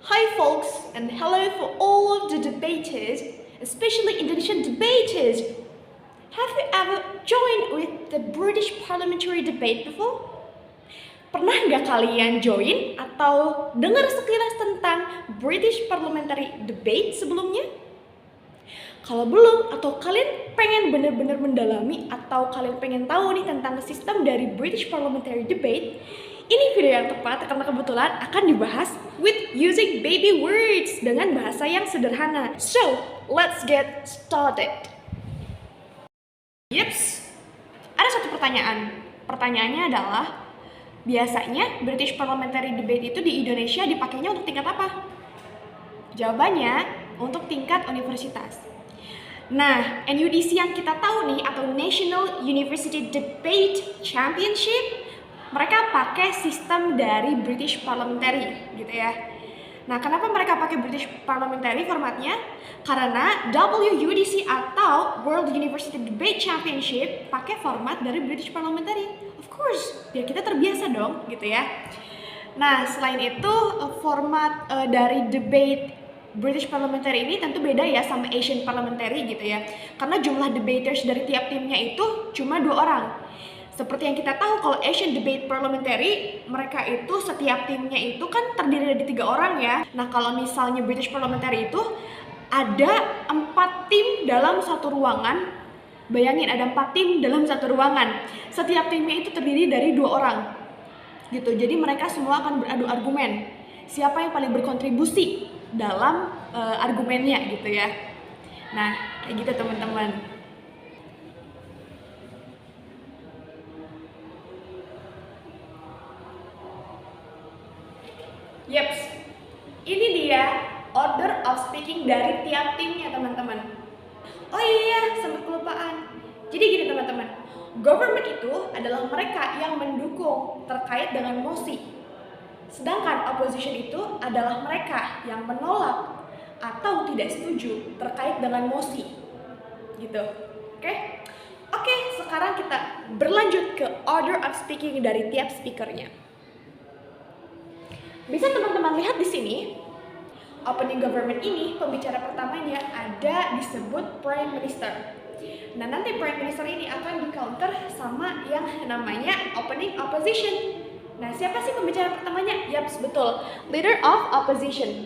Hi, folks, and hello for all of the debaters, especially Indonesian debaters. Have you ever joined with the British parliamentary debate before? Pernah nggak kalian join atau dengar sekilas tentang British parliamentary debate sebelumnya? Kalau belum, atau kalian pengen bener-bener mendalami atau kalian pengen tahu nih tentang sistem dari British parliamentary debate, ini video yang tepat karena kebetulan akan dibahas with using baby words dengan bahasa yang sederhana. So, let's get started. Yeps, ada satu pertanyaan. Pertanyaannya adalah, biasanya British parliamentary debate itu di Indonesia dipakainya untuk tingkat apa? Jawabannya, untuk tingkat universitas. Nah, NUDC yang kita tahu nih atau National University Debate Championship, mereka pakai sistem dari British Parliamentary gitu ya. Nah, kenapa mereka pakai British Parliamentary formatnya? Karena WUDC atau World University Debate Championship pakai format dari British Parliamentary. Of course, biar kita terbiasa dong gitu ya. Nah, selain itu format dari debate British Parliamentary ini tentu beda ya sama Asian Parliamentary gitu ya. Karena jumlah debaters dari tiap timnya itu cuma 2 orang. Seperti yang kita tahu kalau Asian Debate Parliamentary, mereka itu setiap timnya itu kan terdiri dari 3 orang ya. Nah, kalau misalnya British Parliamentary itu ada 4 tim dalam satu ruangan. Bayangin ada 4 tim dalam satu ruangan. Setiap timnya itu terdiri dari 2 orang. Gitu. Jadi mereka semua akan beradu argumen. Siapa yang paling berkontribusi dalam argumennya gitu ya. Nah, kayak gitu teman-teman. Yeps, ini dia order of speaking dari tiap timnya teman-teman. Oh iya, sempat kelupaan. Jadi gini teman-teman, government itu adalah mereka yang mendukung terkait dengan mosi. Sedangkan opposition itu adalah mereka yang menolak atau tidak setuju terkait dengan mosi. Gitu. Oke? Oke, sekarang kita berlanjut ke order of speaking dari tiap speakernya. Bisa teman-teman lihat di sini, opening government ini pembicara pertamanya ada disebut Prime Minister. Nah, nanti Prime Minister ini akan di-counter sama yang namanya opening opposition. Nah, siapa sih pembicara pertamanya? Yaps, betul. Leader of Opposition.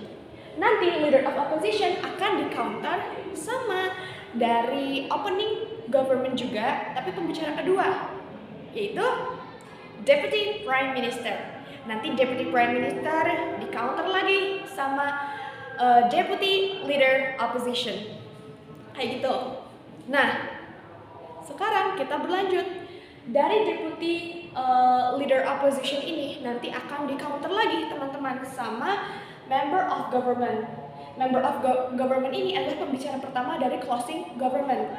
Nanti Leader of Opposition akan di-counter sama dari opening government juga, tapi pembicara kedua, yaitu Deputy Prime Minister. Nanti Deputy Prime Minister di-counter lagi sama Deputy Leader Opposition. Kayak gitu. Nah, sekarang kita berlanjut. Dari Deputy Leader Opposition ini nanti akan di-counter lagi teman-teman sama Member of Government. Member of Government ini adalah pembicara pertama dari closing government.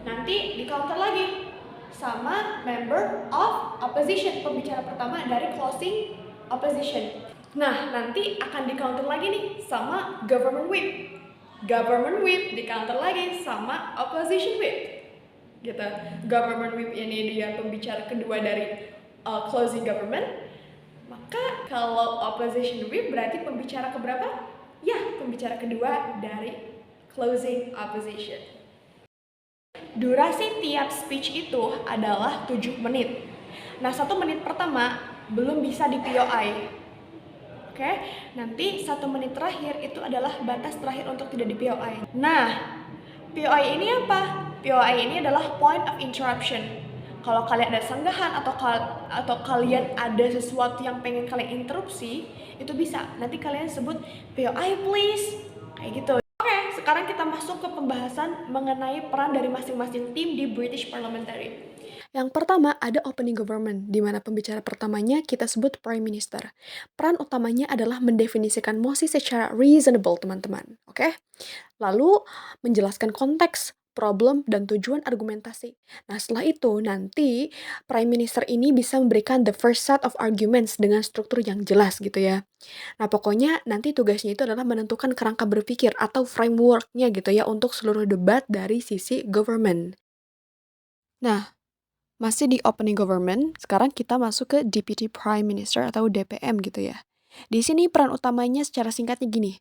Nanti di-counter lagi sama Member of Opposition, pembicara pertama dari closing opposition. Nah, nanti akan di-counter lagi nih sama Government Whip. Government Whip di-counter lagi sama Opposition Whip. Gitu. Government Whip ini dia pembicara kedua dari closing government. Maka kalau Opposition Whip berarti pembicara keberapa? Ya, pembicara kedua dari closing opposition. Durasi tiap speech itu adalah 7 menit. Nah, 1 menit pertama belum bisa di POI. Oke, nanti 1 menit terakhir itu adalah batas terakhir untuk tidak di POI. Nah, POI ini apa? POI ini adalah point of interruption. Kalau kalian ada sanggahan atau kalian ada sesuatu yang pengen kalian interupsi, itu bisa. Nanti kalian sebut POI please, kayak gitu. Oke, sekarang kita masuk ke pembahasan mengenai peran dari masing-masing tim di British Parliamentary. Yang pertama ada opening government, di mana pembicara pertamanya kita sebut Prime Minister. Peran utamanya adalah mendefinisikan mosi secara reasonable, teman-teman. Oke? Lalu menjelaskan konteks, problem, dan tujuan argumentasi. Nah, setelah itu nanti Prime Minister ini bisa memberikan the first set of arguments dengan struktur yang jelas gitu ya. Nah, pokoknya nanti tugasnya itu adalah menentukan kerangka berpikir atau framework-nya gitu ya untuk seluruh debat dari sisi government. Nah, masih di opening government, sekarang kita masuk ke Deputy Prime Minister atau DPM gitu ya. Di sini peran utamanya secara singkatnya gini,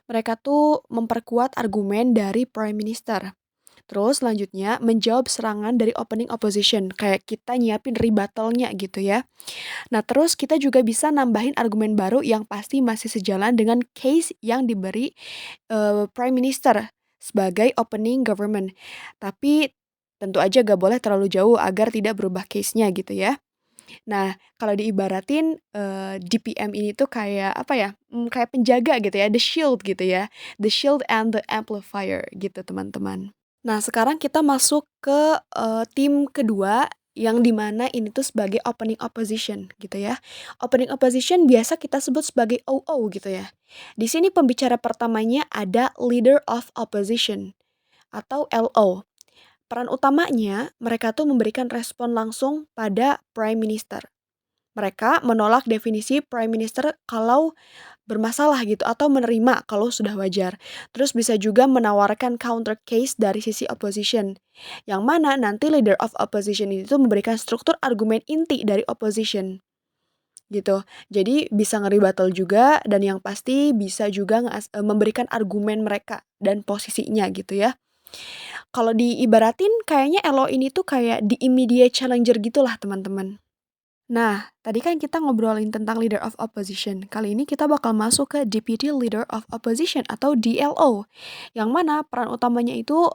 mereka tuh memperkuat argumen dari Prime Minister. Terus selanjutnya menjawab serangan dari opening opposition, kayak kita nyiapin rebuttal-nya gitu ya. Nah, terus kita juga bisa nambahin argumen baru yang pasti masih sejalan dengan case yang diberi Prime Minister sebagai opening government. Tapi tentu aja gak boleh terlalu jauh agar tidak berubah case-nya gitu ya. Nah, kalau diibaratin DPM ini tuh kayak apa ya? Kayak penjaga gitu ya, the shield gitu ya. The shield and the amplifier gitu, teman-teman. Nah, sekarang kita masuk ke tim kedua yang dimana ini tuh sebagai opening opposition gitu ya. Opening opposition biasa kita sebut sebagai OO gitu ya. Di sini pembicara pertamanya ada leader of opposition atau LO. Peran utamanya mereka tuh memberikan respon langsung pada prime minister. Mereka menolak definisi prime minister kalau bermasalah gitu atau menerima kalau sudah wajar. Terus bisa juga menawarkan counter case dari sisi opposition. Yang mana nanti leader of opposition itu memberikan struktur argumen inti dari opposition gitu. Jadi bisa nge-rebuttal juga dan yang pasti bisa juga memberikan argumen mereka dan posisinya gitu ya. Kalau diibaratin kayaknya LO ini tuh kayak the immediate challenger gitulah teman-teman. Nah, tadi kan kita ngobrolin tentang leader of opposition. Kali ini kita bakal masuk ke deputy leader of opposition atau DLO. Yang mana peran utamanya itu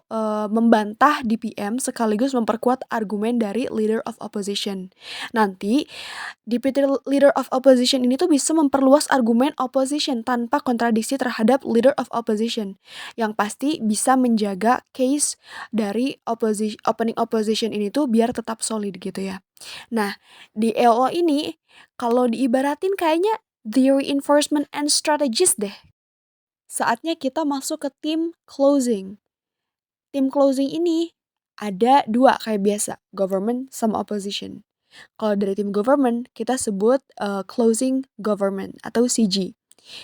membantah DPM sekaligus memperkuat argumen dari leader of opposition. Nanti deputy leader of opposition ini tuh bisa memperluas argumen opposition tanpa kontradiksi terhadap leader of opposition. Yang pasti bisa menjaga case dari opening opposition ini tuh biar tetap solid gitu ya. Nah, di EO ini kalau diibaratin kayaknya the reinforcement and strategist deh. Saatnya kita masuk ke tim closing. Tim closing ini ada dua kayak biasa, government sama opposition. Kalau dari tim government, kita sebut closing government atau CG.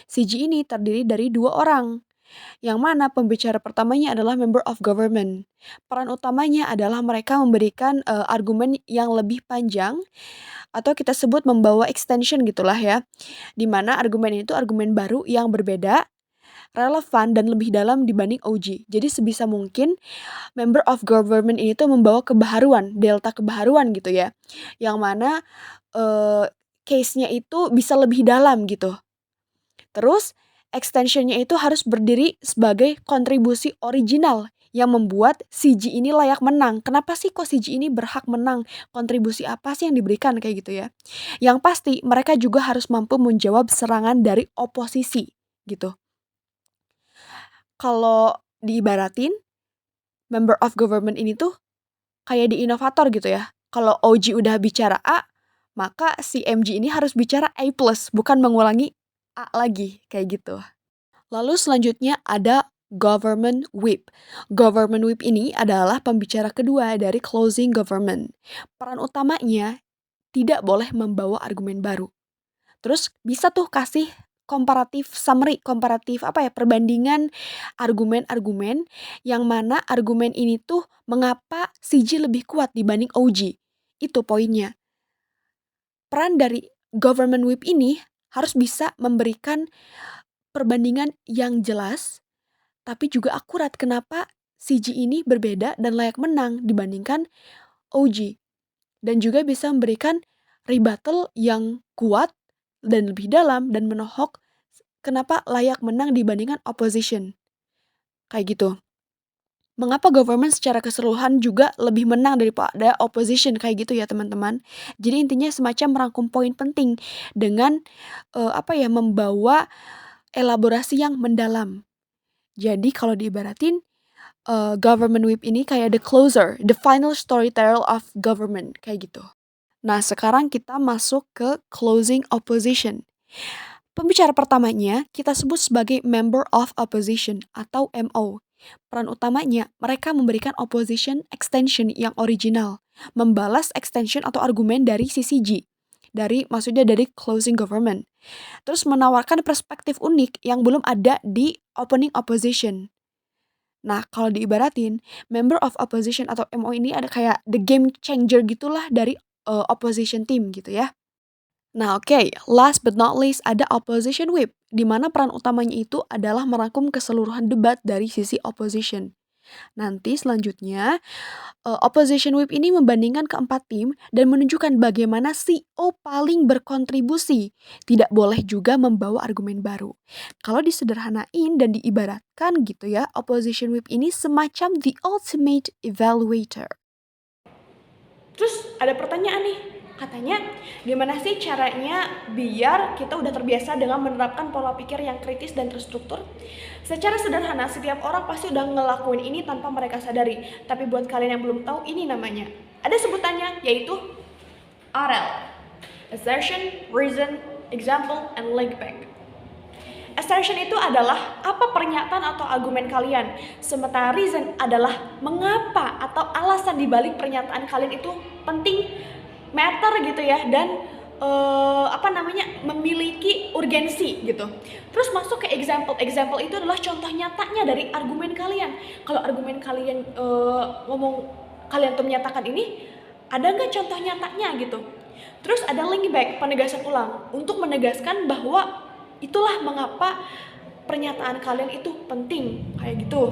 CG ini terdiri dari dua orang, yang mana pembicara pertamanya adalah member of government. Peran utamanya adalah mereka memberikan argumen yang lebih panjang atau kita sebut membawa extension gitulah ya. Dimana argumen itu argumen baru yang berbeda, relevan dan lebih dalam dibanding OG. Jadi sebisa mungkin member of government ini tuh membawa kebaharuan, delta kebaharuan gitu ya. Yang mana case-nya itu bisa lebih dalam gitu. Terus extensionnya itu harus berdiri sebagai kontribusi original yang membuat CG ini layak menang. Kenapa sih kok CG ini berhak menang? Kontribusi apa sih yang diberikan kayak gitu ya? Yang pasti mereka juga harus mampu menjawab serangan dari oposisi gitu. Kalau diibaratin member of government ini tuh kayak di inovator gitu ya. Kalau OG udah bicara A, maka si MG ini harus bicara A+, bukan mengulangi A lagi kayak gitu. Lalu selanjutnya ada government whip. Government whip ini adalah pembicara kedua dari closing government. Peran utamanya tidak boleh membawa argumen baru. Terus bisa tuh kasih komparatif summary, perbandingan argumen-argumen yang mana argumen ini tuh mengapa CG lebih kuat dibanding OG. Itu poinnya. Peran dari government whip ini harus bisa memberikan perbandingan yang jelas tapi juga akurat kenapa CG ini berbeda dan layak menang dibandingkan OG. Dan juga bisa memberikan rebuttal yang kuat dan lebih dalam dan menohok kenapa layak menang dibandingkan opposition. Kayak gitu. Mengapa government secara keseluruhan juga lebih menang daripada opposition kayak gitu ya teman-teman. Jadi intinya semacam merangkum poin penting dengan membawa elaborasi yang mendalam. Jadi kalau diibaratin government whip ini kayak the closer, the final storyteller of government kayak gitu. Nah, sekarang kita masuk ke closing opposition. Pembicara pertamanya kita sebut sebagai member of opposition atau MO. Peran utamanya mereka memberikan opposition extension yang original, membalas extension atau argumen dari CCG. Maksudnya dari closing government. Terus menawarkan perspektif unik yang belum ada di opening opposition. Nah, kalau diibaratin, member of opposition atau MO ini ada kayak the game changer gitulah dari opposition team gitu ya. Nah, oke, last but not least ada opposition whip, di mana peran utamanya itu adalah merangkum keseluruhan debat dari sisi opposition. Nanti selanjutnya, opposition whip ini membandingkan keempat tim dan menunjukkan bagaimana CEO paling berkontribusi. Tidak boleh juga membawa argumen baru. Kalau disederhanain dan diibaratkan gitu ya, opposition whip ini semacam the ultimate evaluator. Terus ada pertanyaan nih, katanya gimana sih caranya biar kita udah terbiasa dengan menerapkan pola pikir yang kritis dan terstruktur? Secara sederhana, setiap orang pasti udah ngelakuin ini tanpa mereka sadari. Tapi buat kalian yang belum tahu, ini namanya. Ada sebutannya, yaitu AREL. Assertion, Reason, Example, and Link Back. Assertion itu adalah apa pernyataan atau argumen kalian, sementara reason adalah mengapa atau alasan dibalik pernyataan kalian itu penting, matter gitu ya, dan memiliki urgensi gitu. Terus masuk ke example. Example itu adalah contoh nyatanya dari argumen kalian. Kalau argumen kalian kalian tuh menyatakan ini, ada nggak contoh nyatanya gitu. Terus ada link back, penegasan ulang, untuk menegaskan bahwa itulah mengapa pernyataan kalian itu penting, kayak gitu.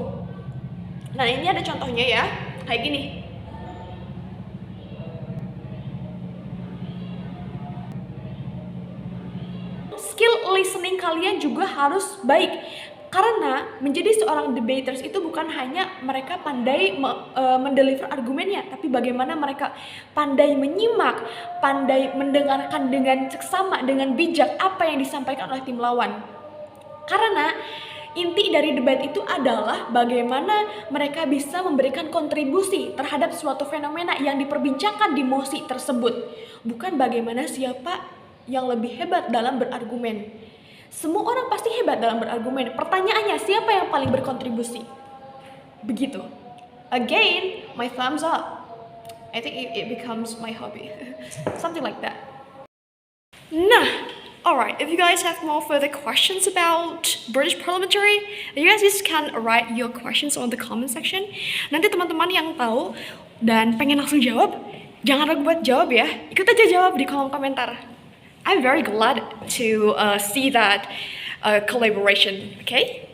Nah, ini ada contohnya ya, kayak gini. Skill listening kalian juga harus baik. Karena menjadi seorang debaters itu bukan hanya mereka pandai mendeliver argumennya, tapi bagaimana mereka pandai menyimak, pandai mendengarkan dengan seksama, dengan bijak apa yang disampaikan oleh tim lawan. Karena inti dari debat itu adalah bagaimana mereka bisa memberikan kontribusi terhadap suatu fenomena yang diperbincangkan di mosi tersebut. Bukan bagaimana siapa yang lebih hebat dalam berargumen. Semua orang pasti hebat dalam berargumen. Pertanyaannya, siapa yang paling berkontribusi? Begitu. Again, my thumbs up. I think it becomes my hobby. Something like that. Nah, alright, if you guys have more further questions about British parliamentary, you guys just can write your questions on the comment section. Nanti teman-teman yang tahu dan pengen langsung jawab, jangan ragu buat jawab ya. Ikut aja jawab di kolom komentar. I'm very glad to see that collaboration, okay?